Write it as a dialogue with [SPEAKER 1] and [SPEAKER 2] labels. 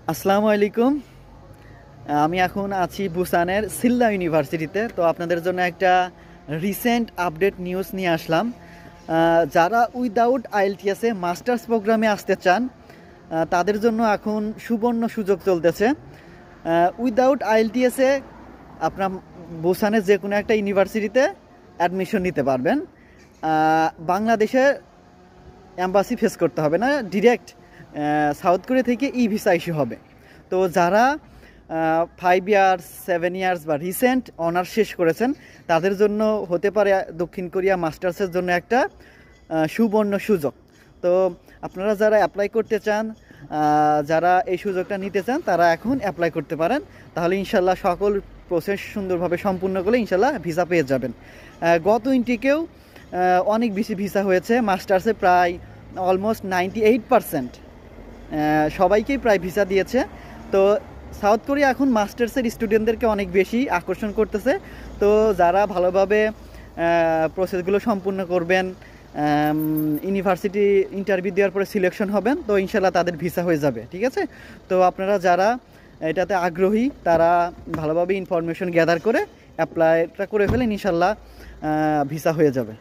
[SPEAKER 1] আসসালামু আলাইকুম। আমি এখন আছি বুসানের সিলনা ইউনিভার্সিটিতে। তো আপনাদের জন্য একটা রিসেন্ট আপডেট নিউজ নিয়ে আসলাম। যারা উইদাউট আইএলটিএসে মাস্টার্স প্রোগ্রামে আসতে চান তাদের জন্য এখন সুবর্ণ সুযোগ চলতেছে। উইদাউট আইএলটিএসে আপনার বুসানের যে কোনো একটা ইউনিভার্সিটিতে অ্যাডমিশন নিতে পারবেন। বাংলাদেশে অ্যাম্বাসি ফেস করতে হবে না, ডিরেক্ট সাউথ কোরিয়া থেকে ই ভিসা ইস্যু হবে। তো যারা 5 ইয়ার্স 7 ইয়ার্স বা রিসেন্ট অনার্স শেষ করেছেন তাদের জন্য হতে পারে দক্ষিণ কোরিয়া মাস্টার্সের জন্য একটা সুবর্ণ সুযোগ। তো আপনারা যারা অ্যাপ্লাই করতে চান, যারা এই সুযোগটা নিতে চান, তারা এখন অ্যাপ্লাই করতে পারেন। তাহলে ইনশাল্লাহ সকল প্রসেস সুন্দরভাবে সম্পূর্ণ করলে ইনশাল্লাহ ভিসা পেয়ে যাবেন। গত ইনটেকেও অনেক বেশি ভিসা হয়েছে মাস্টার্সে, প্রায় অলমোস্ট 98% সবাইকেই প্রায় ভিসা দিয়েছে। তো সাউথ কোরিয়া এখন মাস্টার্সের স্টুডেন্টদেরকে অনেক বেশি আকর্ষণ করতেছে। তো যারা ভালোভাবে প্রসেসগুলো সম্পূর্ণ করবেন, ইউনিভার্সিটি ইন্টারভিউ দেওয়ার পরে সিলেকশন হবেন, তো ইনশাল্লাহ তাদের ভিসা হয়ে যাবে। ঠিক আছে? তো আপনারা যারা এটাতে আগ্রহী তারা ভালোভাবে ইনফরমেশন গ্যাদার করে অ্যাপ্লাইটা করে ফেলেন, ইনশাল্লাহ ভিসা হয়ে যাবে।